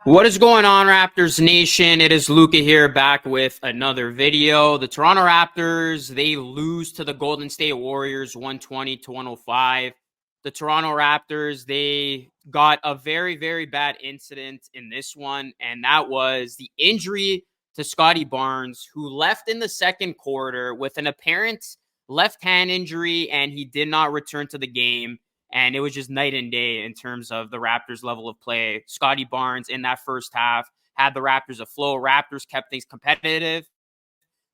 What is going on, Raptors Nation? It is Luca here back with another video. The Toronto Raptors, they lose to the Golden State Warriors 120 to 105. The Toronto Raptors, they got a very, very bad incident in this one, and that was the injury to Scotty Barnes, who left in the second quarter with an apparent left hand injury, and he did not return to the game. And it was just night and day in terms of the Raptors' level of play. Scotty Barnes in that first half had the Raptors afloat. Raptors kept things competitive.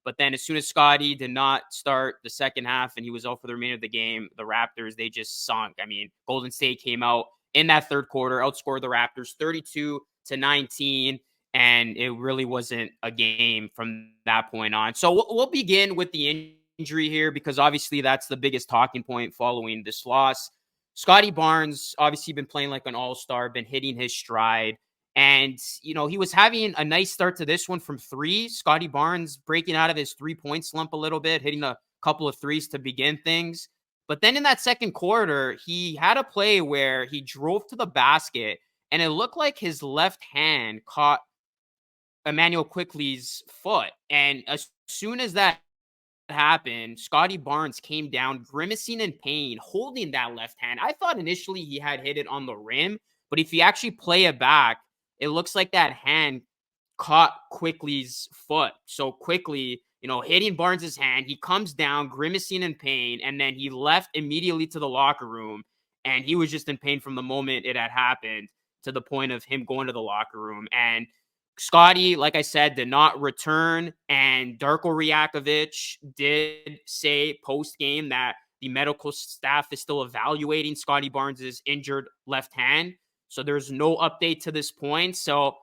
But then as soon as Scotty did not start the second half and he was out for the remainder of the game, the Raptors, they just sunk. I mean, Golden State came out in that third quarter, outscored the Raptors 32 to 19. And it really wasn't a game from that point on. So we'll begin with the injury here because obviously that's the biggest talking point following this loss. Scotty Barnes, obviously been playing like an all-star, been hitting his stride. And, he was having a nice start to this one from three. Scotty Barnes breaking out of his three-point slump a little bit, hitting a couple of threes to begin things. But then in that second quarter, he had a play where he drove to the basket, and it looked like his left hand caught Emmanuel Quickly's foot. And as soon as that happened, Scotty Barnes came down grimacing in pain, holding that left hand. I thought initially he had hit it on the rim, but if you actually play it back, it looks like that hand caught Quickly's foot. So Quickly, hitting Barnes's hand, he comes down grimacing in pain, and then he left immediately to the locker room, and he was just in pain from the moment it had happened to the point of him going to the locker room. And Scotty, like I said, did not return, and Darko Rajakovic did say post-game that the medical staff is still evaluating Scotty Barnes' injured left hand. So there's no update to this point. So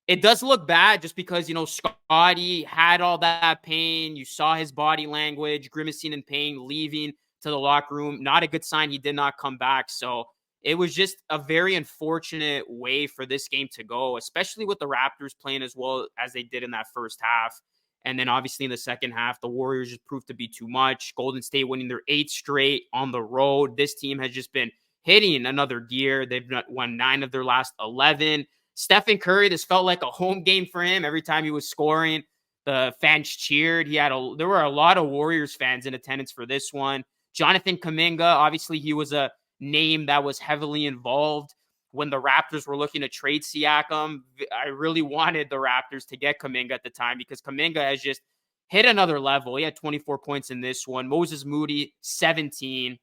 it does look bad just because, Scotty had all that pain. You saw his body language, grimacing in pain, leaving to the locker room. Not a good sign he did not come back. So it was just a very unfortunate way for this game to go, especially with the Raptors playing as well as they did in that first half. And then obviously in the second half, the Warriors just proved to be too much. Golden State winning their 8th straight on the road. This team has just been hitting another gear. They've won 9 of their last 11. Stephen Curry, this felt like a home game for him. Every time he was scoring, the fans cheered. There were a lot of Warriors fans in attendance for this one. Jonathan Kuminga, obviously he was a name that was heavily involved when the Raptors were looking to trade Siakam. I really wanted the Raptors to get Kuminga at the time because Kuminga has just hit another level. He had 24 points in this one. Moses Moody, 17.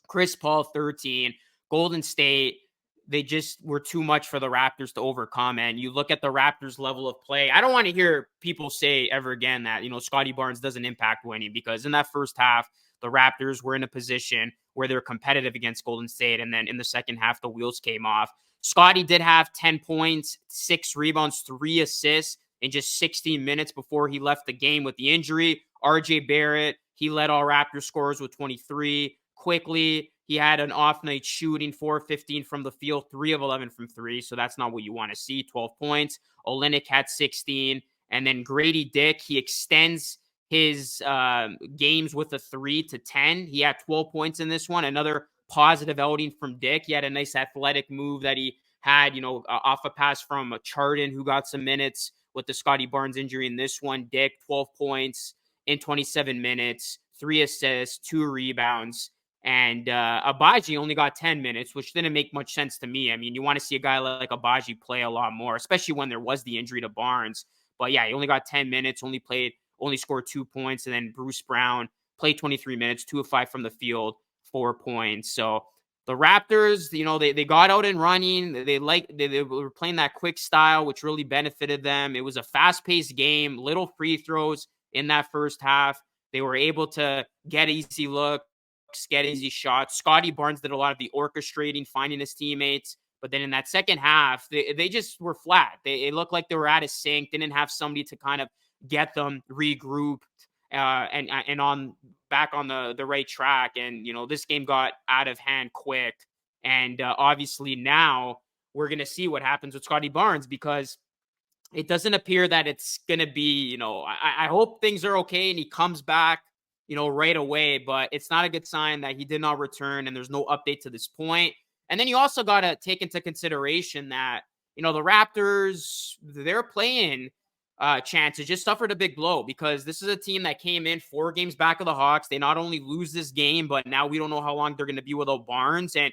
Chris Paul, 13. Golden State, they just were too much for the Raptors to overcome. And you look at the Raptors' level of play. I don't want to hear people say ever again that, Scotty Barnes doesn't impact winning, because in that first half, the Raptors were in a position where they're competitive against Golden State. And then in the second half, the wheels came off. Scotty did have 10 points, 6 rebounds, 3 assists in just 16 minutes before he left the game with the injury. RJ Barrett, he led all Raptors scorers with 23. Quickly, he had an off night shooting, 4-15 from the field, 3 of 11 from 3. So that's not what you want to see. 12 points. Olynyk had 16. And then Grady Dick, he extends his games with a 3 to 10. He had 12 points in this one. Another positive outing from Dick. He had a nice athletic move that he had, off a pass from Chardon, who got some minutes with the Scotty Barnes injury in this one. Dick, 12 points in 27 minutes, 3 assists, 2 rebounds. And Abaji only got 10 minutes, which didn't make much sense to me. I mean, you want to see a guy like Abaji play a lot more, especially when there was the injury to Barnes. But yeah, he only got 10 minutes, only scored 2 points. And then Bruce Brown played 23 minutes, 2 of 5 from the field, 4 points. So the Raptors, they got out and running. They were playing that quick style, which really benefited them. It was a fast-paced game, little free throws in that first half. They were able to get easy looks, get easy shots. Scotty Barnes did a lot of the orchestrating, finding his teammates. But then in that second half, they just were flat. It looked like they were out of sync, didn't have somebody to kind of get them regrouped and on back on the right track. And, this game got out of hand quick. And obviously now we're going to see what happens with Scotty Barnes, because it doesn't appear that it's going to be, I hope things are okay and he comes back, right away. But it's not a good sign that he did not return and there's no update to this point. And then you also got to take into consideration that, the Raptors, their playing chances just suffered a big blow because this is a team that came in 4 games back of the Hawks. They not only lose this game, but now we don't know how long they're going to be without Barnes. And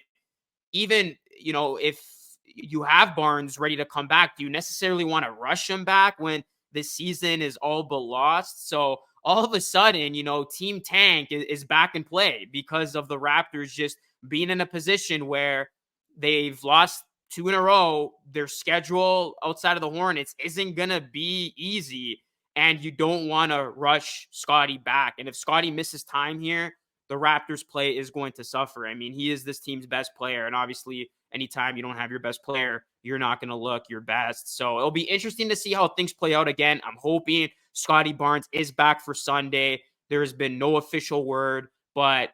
even, if you have Barnes ready to come back, do you necessarily want to rush him back when this season is all but lost? So all of a sudden, Team Tank is back in play because of the Raptors just being in a position where they've lost 2 in a row. Their schedule outside of the Hornets isn't going to be easy, and you don't want to rush Scottie back. And if Scottie misses time here, the Raptors play is going to suffer. I mean, he is this team's best player. And obviously, anytime you don't have your best player, you're not going to look your best. So it'll be interesting to see how things play out again. I'm hoping Scotty Barnes is back for Sunday. There has been no official word, but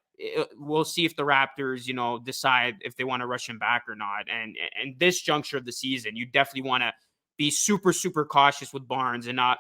we'll see if the Raptors, decide if they want to rush him back or not. And this juncture of the season, you definitely want to be super, super cautious with Barnes and not,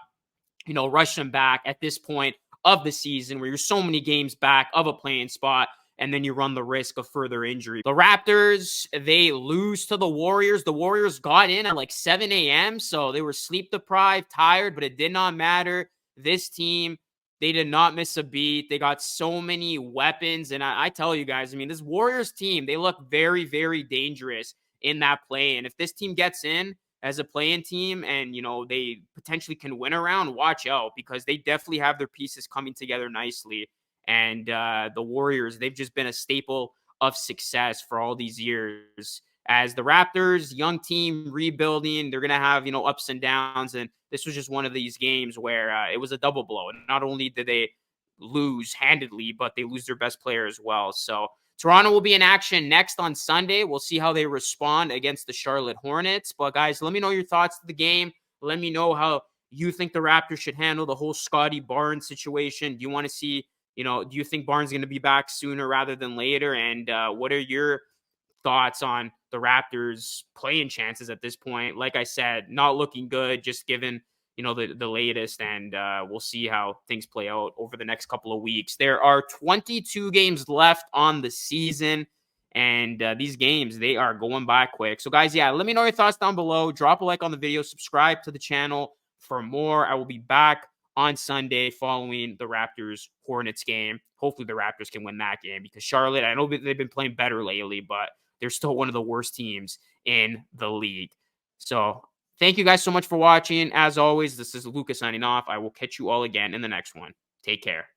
rush him back at this point of the season where you're so many games back of a playing spot, and then you run the risk of further injury. The Raptors, they lose to the Warriors. The Warriors got in at like 7 a.m., so they were sleep deprived, tired, but it did not matter. This team, they did not miss a beat. They got so many weapons, and I tell you guys, I mean, this Warriors team, they look very, very dangerous in that play. And if this team gets in as a playing team and, they potentially can win around, watch out because they definitely have their pieces coming together nicely. And the Warriors, they've just been a staple of success for all these years. As the Raptors, young team, rebuilding, they're going to have, ups and downs. And this was just one of these games where it was a double blow. And not only did they lose handedly, but they lose their best player as well. So Toronto will be in action next on Sunday. We'll see how they respond against the Charlotte Hornets. But guys, let me know your thoughts to the game. Let me know how you think the Raptors should handle the whole Scotty Barnes situation. Do you want to see, do you think Barnes is going to be back sooner rather than later? And what are your thoughts on the Raptors playing chances at this point? Like I said, not looking good, just given the latest, and we'll see how things play out over the next couple of weeks. There are 22 games left on the season, and these games, they are going by quick. So guys, yeah, let me know your thoughts down below. Drop a like on the video, subscribe to the channel for more. I will be back on Sunday following the Raptors Hornets game. Hopefully the Raptors can win that game because Charlotte, I know they've been playing better lately, but they're still one of the worst teams in the league. So thank you guys so much for watching. As always, this is Lucas signing off. I will catch you all again in the next one. Take care.